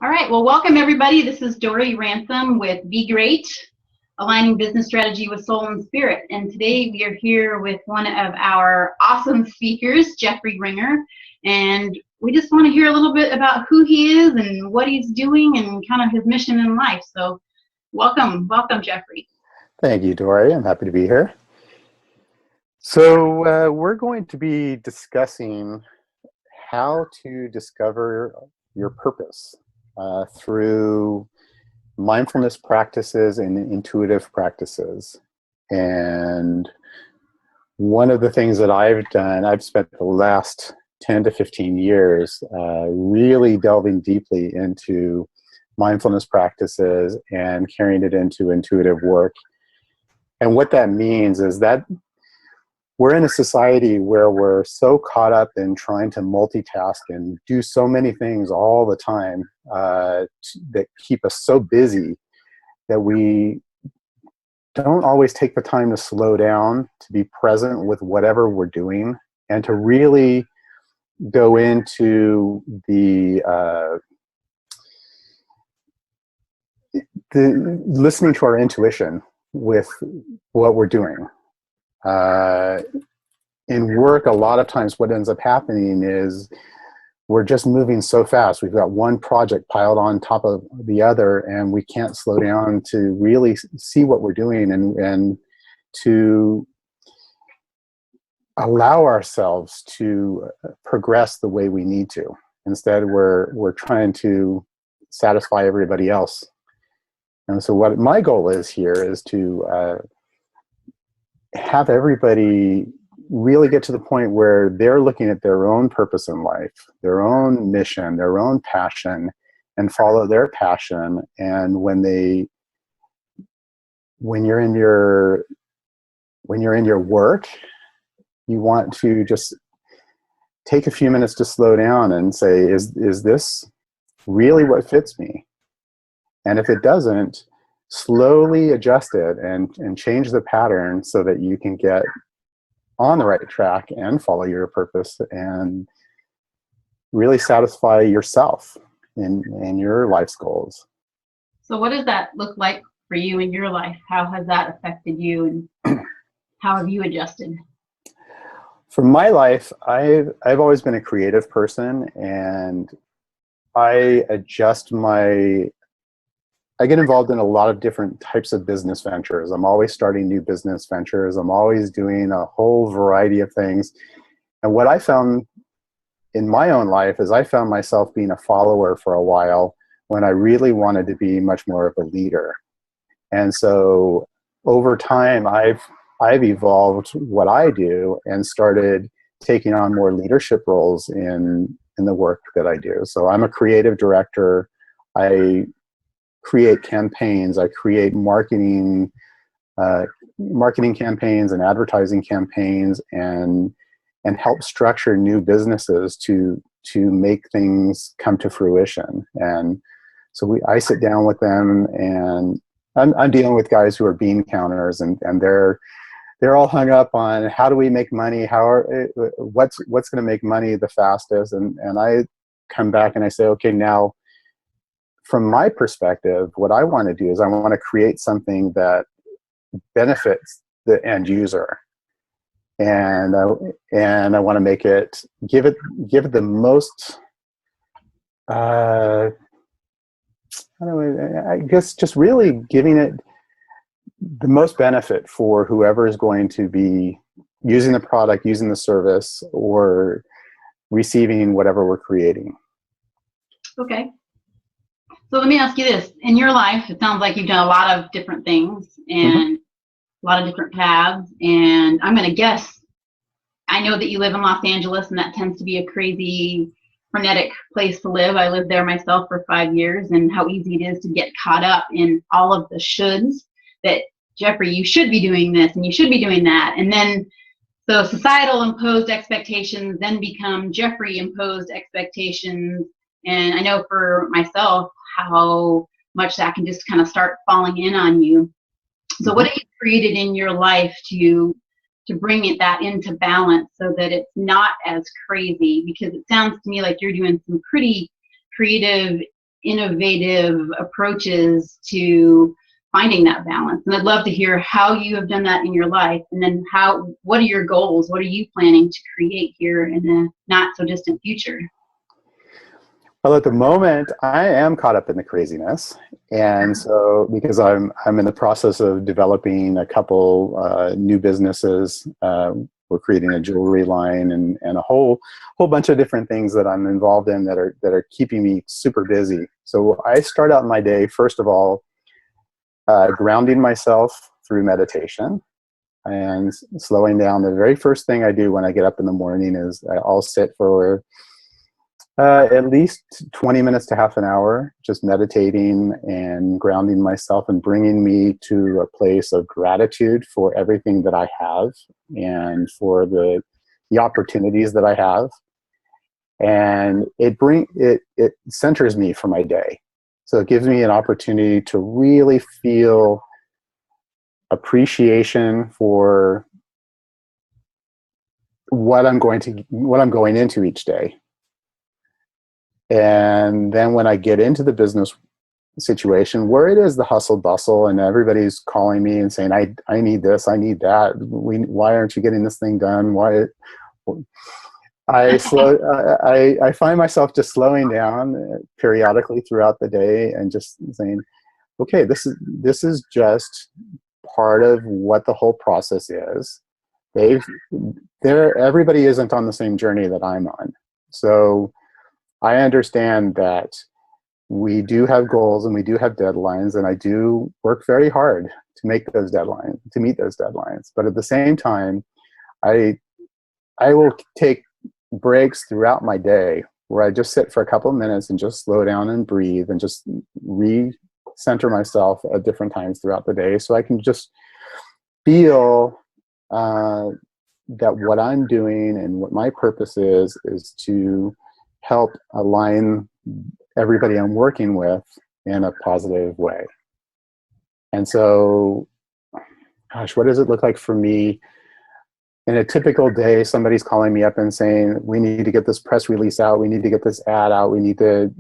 All right, well, welcome everybody. This is Dory Ransom with Be Great, aligning business strategy with soul and spirit. And today we are here with one of our awesome speakers, Jeffrey Ringer. And we just want to hear a little bit about who he is and what he's doing and kind of his mission in life. So welcome, Jeffrey. Thank you, Dory. I'm happy to be here. So we're going to be discussing how to discover your purpose through mindfulness practices and intuitive practices. And one of the things that I've done, I've spent the last 10 to 15 years really delving deeply into mindfulness practices and carrying it into intuitive work. And what that means is that we're in a society where we're so caught up in trying to multitask and do so many things all the time that keep us so busy that we don't always take the time to slow down, to be present with whatever we're doing, and to really go into the listening to our intuition with what we're doing. In work, a lot of times what ends up happening is we're just moving so fast. We've got one project piled on top of the other, and we can't slow down to really see what we're doing and to allow ourselves to progress the way we need to. Instead, we're trying to satisfy everybody else. And so what my goal is here is to have everybody really get to the point where they're looking at their own purpose in life, their own mission, their own passion, and follow their passion. And when you're in your work, you want to just take a few minutes to slow down and say, is this really what fits me? And if it doesn't, slowly adjust it and change the pattern so that you can get on the right track and follow your purpose and really satisfy yourself in your life's goals. So what does that look like for you in your life? How has that affected you and how have you adjusted? For my life, I've always been a creative person, and I get involved in a lot of different types of business ventures. I'm always starting new business ventures. I'm always doing a whole variety of things. And what I found in my own life is I found myself being a follower for a while when I really wanted to be much more of a leader. And so over time, I've evolved what I do and started taking on more leadership roles in the work that I do. So I'm a creative director. I create campaigns. I create marketing campaigns and advertising campaigns, and help structure new businesses to make things come to fruition. And so I sit down with them, and I'm dealing with guys who are bean counters, and they're all hung up on how do we make money, what's going to make money the fastest, and I come back and I say, okay, now, from my perspective, what I want to do is I want to create something that benefits the end user, and I want to make it give it the most. I guess just really giving it the most benefit for whoever is going to be using the product, using the service, or receiving whatever we're creating. Okay. So let me ask you this. In your life, it sounds like you've done a lot of different things and a lot of different paths. And I'm going to guess, I know that you live in Los Angeles, and that tends to be a crazy, frenetic place to live. I lived there myself for 5 years, and how easy it is to get caught up in all of the shoulds that, Jeffrey, you should be doing this and you should be doing that. And then, so societal imposed expectations then become Jeffrey imposed expectations. And I know for myself, how much that can just kind of start falling in on you. So what have you created in your life to bring that into balance so that it's not as crazy? Because it sounds to me like you're doing some pretty creative, innovative approaches to finding that balance. And I'd love to hear how you have done that in your life, and then what are your goals? What are you planning to create here in the not so distant future? Well, at the moment, I am caught up in the craziness, and so because I'm in the process of developing a couple new businesses. We're creating a jewelry line and a whole bunch of different things that I'm involved in that are keeping me super busy. So I start out my day, first of all, grounding myself through meditation and slowing down. The very first thing I do when I get up in the morning is I'll sit for at least 20 minutes to half an hour, just meditating and grounding myself and bringing me to a place of gratitude for everything that I have and for the opportunities that I have. And it centers me for my day. So it gives me an opportunity to really feel appreciation for what I'm going into each day. And then when I get into the business situation where it is the hustle bustle and everybody's calling me and saying, I need this, I need that. Why aren't you getting this thing done? Why? I find myself just slowing down periodically throughout the day and just saying, okay, this is just part of what the whole process is. Everybody isn't on the same journey that I'm on. So I understand that we do have goals and we do have deadlines, and I do work very hard to meet those deadlines. But at the same time, I will take breaks throughout my day where I just sit for a couple of minutes and just slow down and breathe and just recenter myself at different times throughout the day, so I can just feel that what I'm doing and what my purpose is to help align everybody I'm working with in a positive way. And so, gosh, what does it look like for me? In a typical day, somebody's calling me up and saying, we need to get this press release out, we need to get this ad out, we need to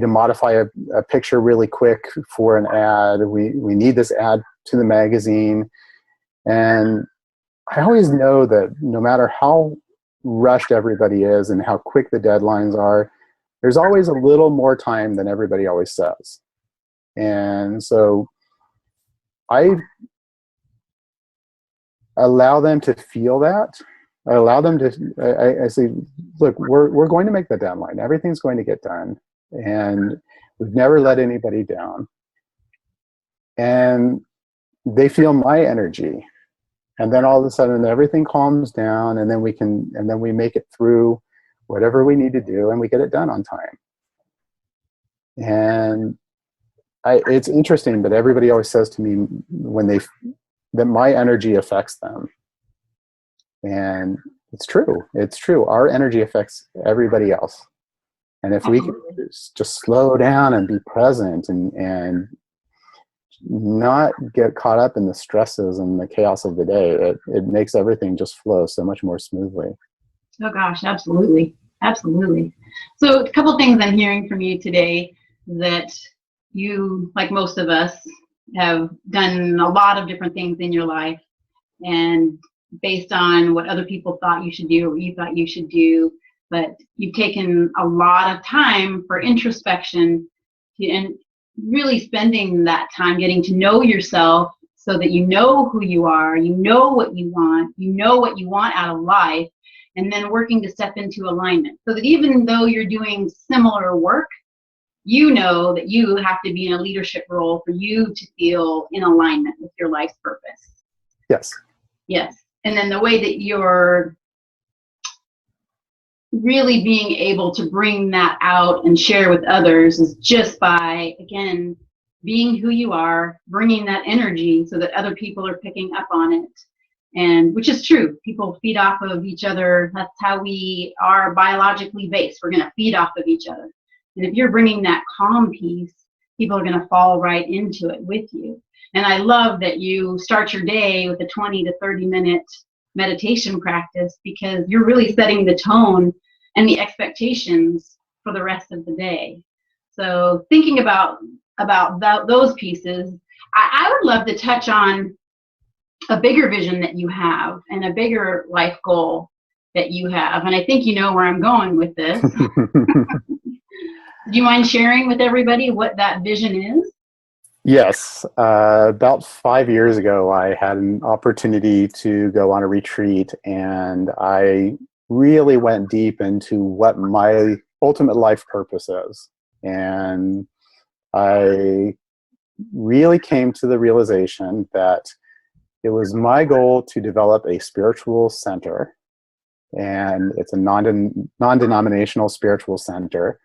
modify a picture really quick for an ad, we need this ad to the magazine. And I always know that no matter how rushed everybody is and how quick the deadlines are, there's always a little more time than everybody always says. And so I allow them to feel that. I allow them to, I say, look, we're going to make the deadline. Everything's going to get done. And we've never let anybody down. And they feel my energy. And then all of a sudden everything calms down, and then we make it through whatever we need to do, and we get it done on time. And it's interesting, but everybody always says to me that my energy affects them. And it's true. It's true. Our energy affects everybody else. And if we can just slow down and be present and not get caught up in the stresses and the chaos of the day, it makes everything just flow so much more smoothly. Oh gosh, absolutely. Absolutely. So a couple things I'm hearing from you today, that you, like most of us, have done a lot of different things in your life, and based on what other people thought you should do or what you thought you should do, but you've taken a lot of time for introspection and really spending that time getting to know yourself so that you know who you are, you know what you want out of life, and then working to step into alignment so that even though you're doing similar work, you know that you have to be in a leadership role for you to feel in alignment with your life's purpose. Yes. Yes. And then the way that you're really being able to bring that out and share with others is just by, again, being who you are, bringing that energy so that other people are picking up on it. And which is true. People feed off of each other. That's how we are biologically based. We're going to feed off of each other. And if you're bringing that calm piece, people are going to fall right into it with you. And I love that you start your day with a 20 to 30 minute meditation practice, because you're really setting the tone and the expectations for the rest of the day. So thinking about those pieces, I would love to touch on a bigger vision that you have and a bigger life goal that you have. And I think you know where I'm going with this. Do you mind sharing with everybody what that vision is? Yes. About 5 years ago, I had an opportunity to go on a retreat, and I really went deep into what my ultimate life purpose is. And I really came to the realization that it was my goal to develop a spiritual center, and it's a non-denominational spiritual center,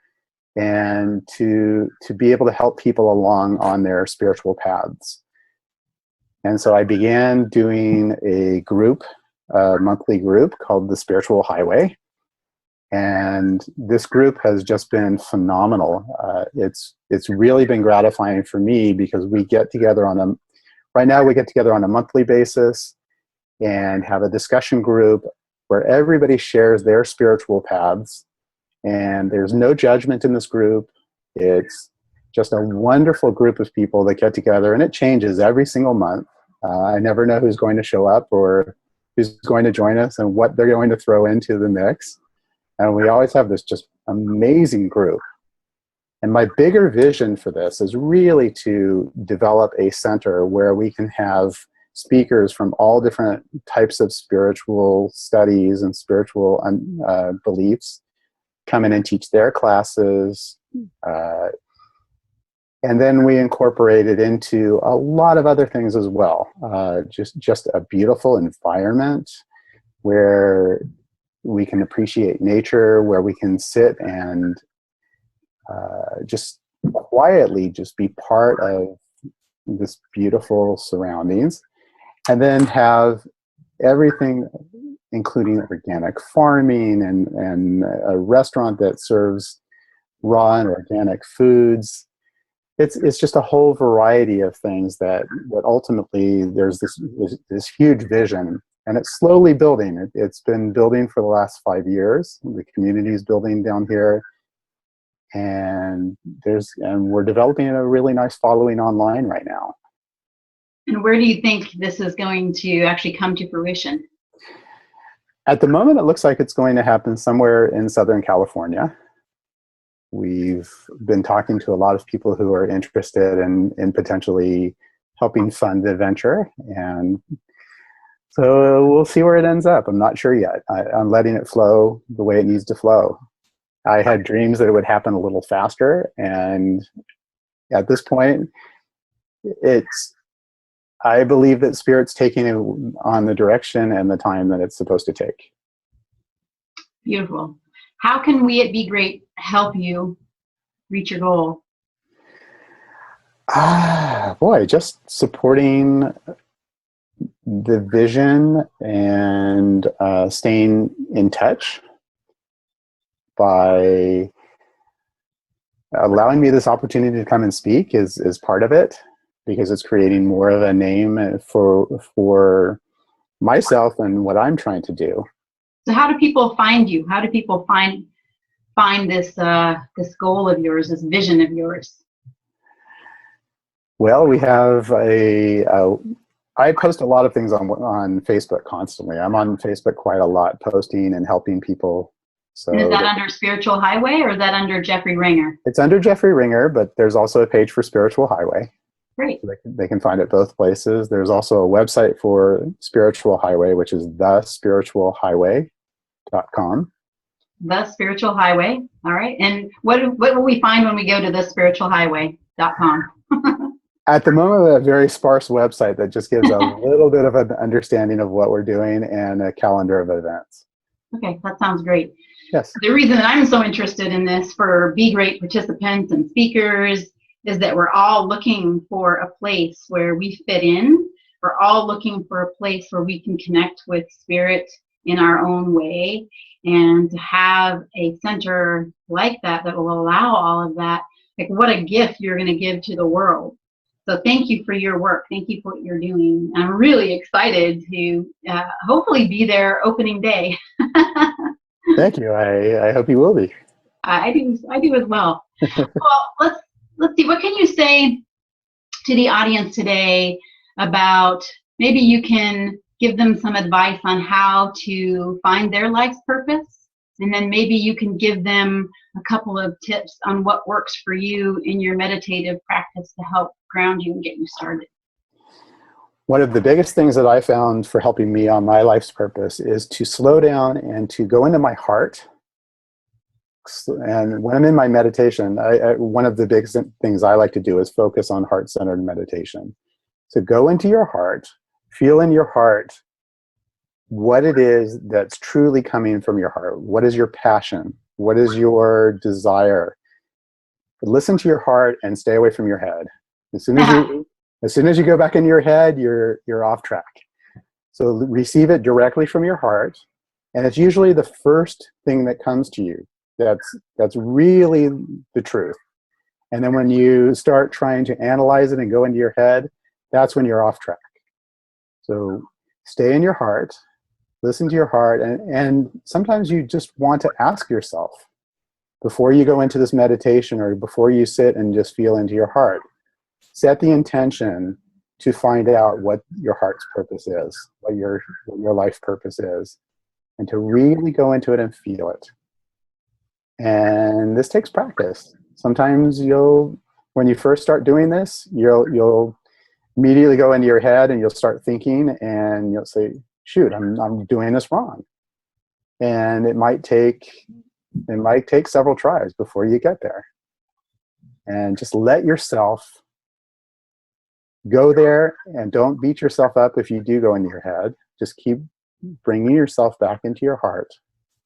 and to be able to help people along on their spiritual paths. And so I began doing a monthly group called the Spiritual Highway. And this group has just been phenomenal. It's really been gratifying for me because we get together right now we get together on a monthly basis and have a discussion group where everybody shares their spiritual paths. And there's no judgment in this group. It's just a wonderful group of people that get together, and it changes every single month. I never know who's going to show up or who's going to join us and what they're going to throw into the mix. And we always have this just amazing group. And my bigger vision for this is really to develop a center where we can have speakers from all different types of spiritual studies and spiritual beliefs come in and teach their classes. And then we incorporate it into a lot of other things as well. Just a beautiful environment where we can appreciate nature, where we can sit and just quietly just be part of this beautiful surroundings. And then have everything, including organic farming and a restaurant that serves raw and organic foods. It's just a whole variety of things that ultimately there's this huge vision, and it's slowly building. It's been building for the last 5 years. The community is building down here, and we're developing a really nice following online right now. And where do you think this is going to actually come to fruition? At the moment, it looks like it's going to happen somewhere in Southern California. We've been talking to a lot of people who are interested in potentially helping fund the venture. And so we'll see where it ends up. I'm not sure yet. I'm letting it flow the way it needs to flow. I had dreams that it would happen a little faster. And at this point, I believe that Spirit's taking it on the direction and the time that it's supposed to take. Beautiful. How can we at Be Great help you reach your goal? Boy, just supporting the vision and staying in touch by allowing me this opportunity to come and speak is part of it, because it's creating more of a name for myself and what I'm trying to do. So how do people find you? How do people find this this goal of yours, this vision of yours? Well, we have I post a lot of things on Facebook constantly. I'm on Facebook quite a lot, posting and helping people. So and is that under Spiritual Highway, or is that under Jeffrey Ringer? It's under Jeffrey Ringer, but there's also a page for Spiritual Highway. Great. They can find it both places. There's also a website for Spiritual Highway, which is thespiritualhighway.com. The Spiritual Highway. All right. And what will we find when we go to thespiritualhighway.com? At the moment, a very sparse website that just gives a little bit of an understanding of what we're doing and a calendar of events. Okay, that sounds great. Yes. The reason that I'm so interested in this for Be Great participants and speakers is that we're all looking for a place where we fit in. We're all looking for a place where we can connect with Spirit in our own way, and to have a center like that will allow all of that. Like, what a gift you're going to give to the world. So thank you for your work. Thank you for what you're doing. I'm really excited to hopefully be there opening day. Thank you. I hope you will be. I do as well. Well, let's see. What can you say to the audience today about, maybe you can give them some advice on how to find their life's purpose, and then maybe you can give them a couple of tips on what works for you in your meditative practice to help ground you and get you started. One of the biggest things that I found for helping me on my life's purpose is to slow down and to go into my heart. And when I'm in my meditation, one of the biggest things I like to do is focus on heart-centered meditation. So go into your heart, feel in your heart what it is that's truly coming from your heart. What is your passion? What is your desire? Listen to your heart and stay away from your head. As soon as you go back into your head, you're off track. So receive it directly from your heart, and it's usually the first thing that comes to you that's really the truth. And then when you start trying to analyze it and go into your head, that's when you're off track. So stay in your heart, listen to your heart, and sometimes you just want to ask yourself, before you go into this meditation or before you sit and just feel into your heart, set the intention to find out what your heart's purpose is, what your life purpose is, and to really go into it and feel it. And this takes practice. Sometimes when you first start doing this, you'll immediately go into your head and you'll start thinking and you'll say, shoot, I'm doing this wrong. And it might take several tries before you get there. And just let yourself go there, and don't beat yourself up if you do go into your head. Just keep bringing yourself back into your heart,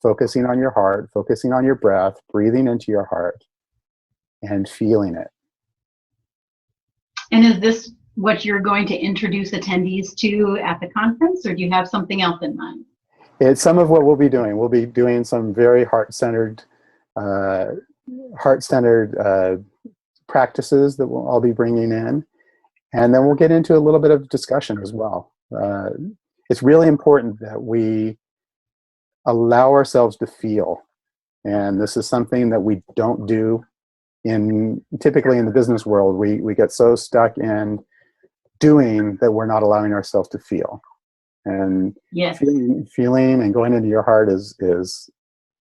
focusing on your heart, focusing on your breath, breathing into your heart, and feeling it. And is this what you're going to introduce attendees to at the conference, or do you have something else in mind? It's some of what we'll be doing. We'll be doing some very heart-centered practices that I'll be bringing in. And then we'll get into a little bit of discussion as well. It's really important that we allow ourselves to feel. And this is something that we don't do typically in the business world. We get so stuck in doing that we're not allowing ourselves to feel. And yes, feeling and going into your heart is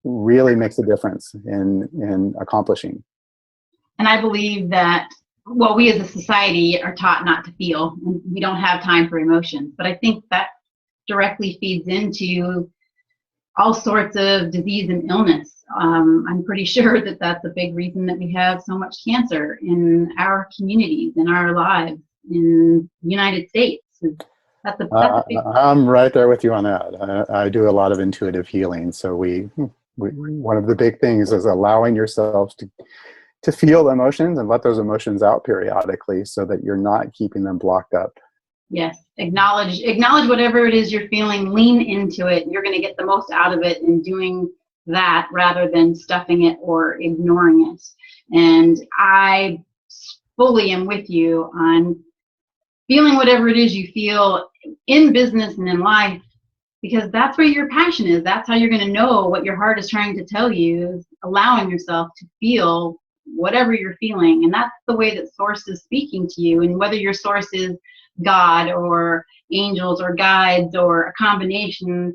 really makes a difference in accomplishing. And I believe that, well, we as a society are taught not to feel. We don't have time for emotions. But I think that directly feeds into all sorts of disease and illness. I'm pretty sure that that's a big reason that we have so much cancer in our communities, in our lives, in the United States. That's a big I'm right there with you on that. I do a lot of intuitive healing. So one of the big things is allowing yourself to feel emotions and let those emotions out periodically so that you're not keeping them blocked up. Yes, acknowledge whatever it is you're feeling, lean into it. You're going to get the most out of it in doing that rather than stuffing it or ignoring it. And I fully am with you on feeling whatever it is you feel in business and in life, because that's where your passion is. That's how you're going to know what your heart is trying to tell you, is allowing yourself to feel whatever you're feeling. And that's the way that Source is speaking to you. And whether your source is God or angels or guides or a combination,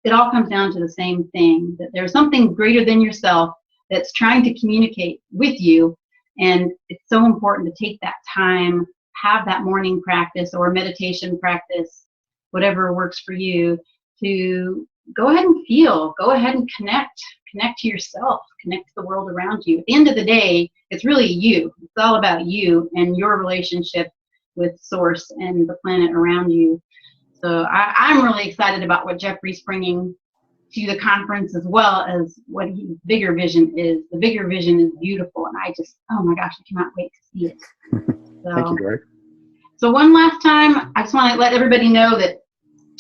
it all comes down to the same thing, that there's something greater than yourself that's trying to communicate with you. And it's so important to take that time, have that morning practice or meditation practice, whatever works for you, to go ahead and feel, go ahead and connect to yourself, connect to the world around you. At the end of the day, it's really you. It's all about you and your relationship with Source and the planet around you. So I'm really excited about what Jeffrey's bringing to the conference, as well as what his bigger vision is. The bigger vision is beautiful, and oh my gosh, I cannot wait to see it. So, thank you, Greg. So one last time, I just want to let everybody know that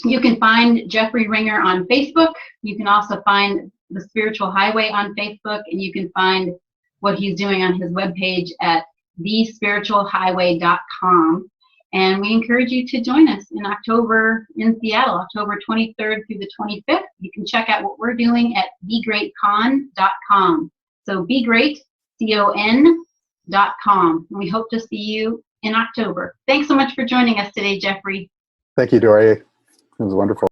you can find Jeffrey Ringer on Facebook. You can also find The Spiritual Highway on Facebook, and you can find what he's doing on his webpage at thespiritualhighway.com. And we encourage you to join us in October in Seattle, October 23rd through the 25th. You can check out what we're doing at begreatcon.com. So begreatcon.com. And we hope to see you in October. Thanks so much for joining us today, Jeffrey. Thank you, Dory. It was wonderful.